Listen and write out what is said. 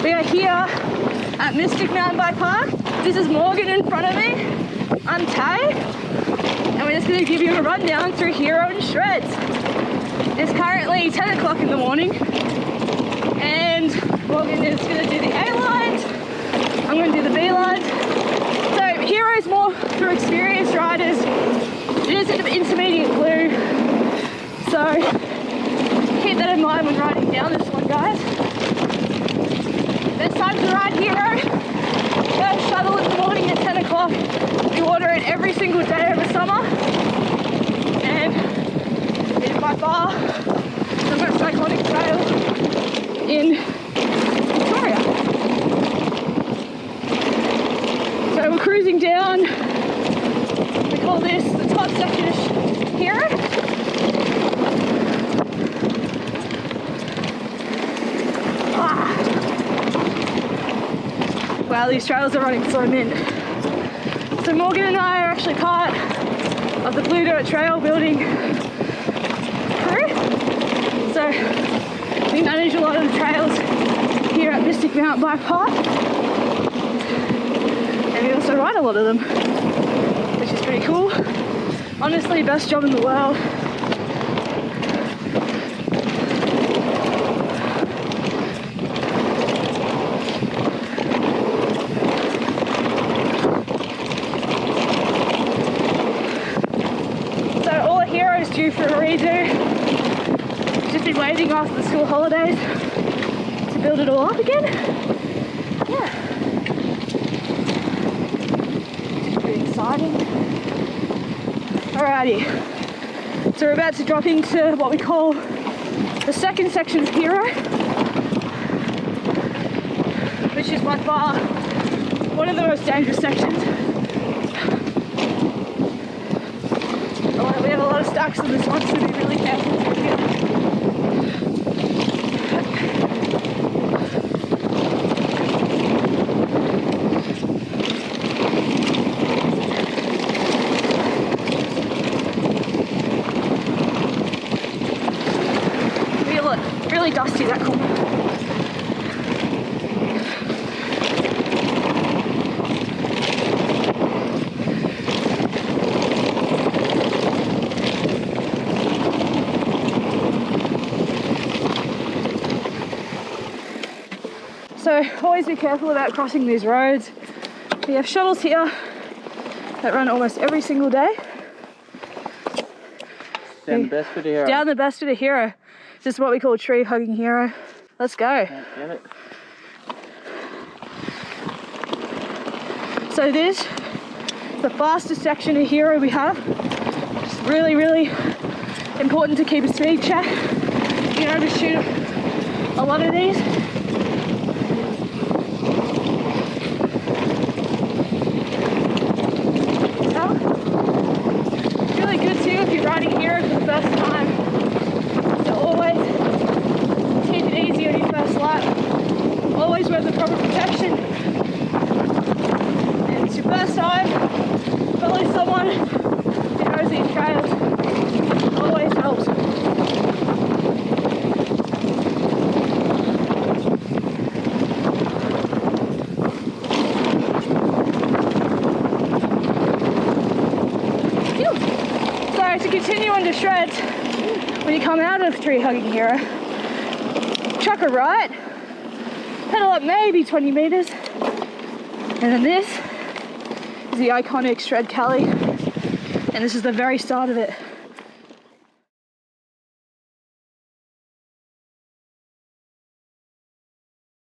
We are here at Mystic Mountain Bike Park. This is Morgan in front of me. I'm Tay, and we're just going to give you a rundown through Hero and Shreds. It's currently 10 o'clock in the morning, and Morgan is going to do the A lines. I'm going to do the B lines. So Hero is more for experienced riders. It is an intermediate glue, so keep that in mind when riding down this one, guys. There's time to ride Hero. First shuttle in the morning at 10 o'clock. We order it every single day over summer, and it is by far the most iconic trail in Victoria. So we're cruising down. We call this the top section of Hero. Wow, these trails are running so mint. So Morgan and I are actually part of the Blue Dirt Trail building crew. So we manage a lot of the trails here at Mystic Mountain Bike Park. And we also ride a lot of them, which is pretty cool. Honestly, best job in the world. Due for a redo. Just been waiting after the school holidays to build it all up again. Yeah. Pretty exciting. Alrighty. So we're about to drop into what we call the second section of Hero, which is by far one of the most dangerous sections. We have a lot of stacks on this one, so be really careful through here. Feel it, really dusty, that corner. So always be careful about crossing these roads. We have shuttles here that run almost every single day. Down the best bit of Hero. Down the best bit of Hero. This is what we call tree hugging Hero. Let's go. Get it. So this is the fastest section of Hero we have. It's really, really important to keep a speed check. You know, to shoot a lot of these. If you're riding Hero for the first time, so always keep it easy on your first lap. Always wear the proper protection. And it's your first time, follow someone who knows these trails. Always helps. To continue on to Shreds, when you come out of tree hugging Hero, chuck a right, pedal up maybe 20 meters, and then this is the iconic Shred Cali, and this is the very start of it.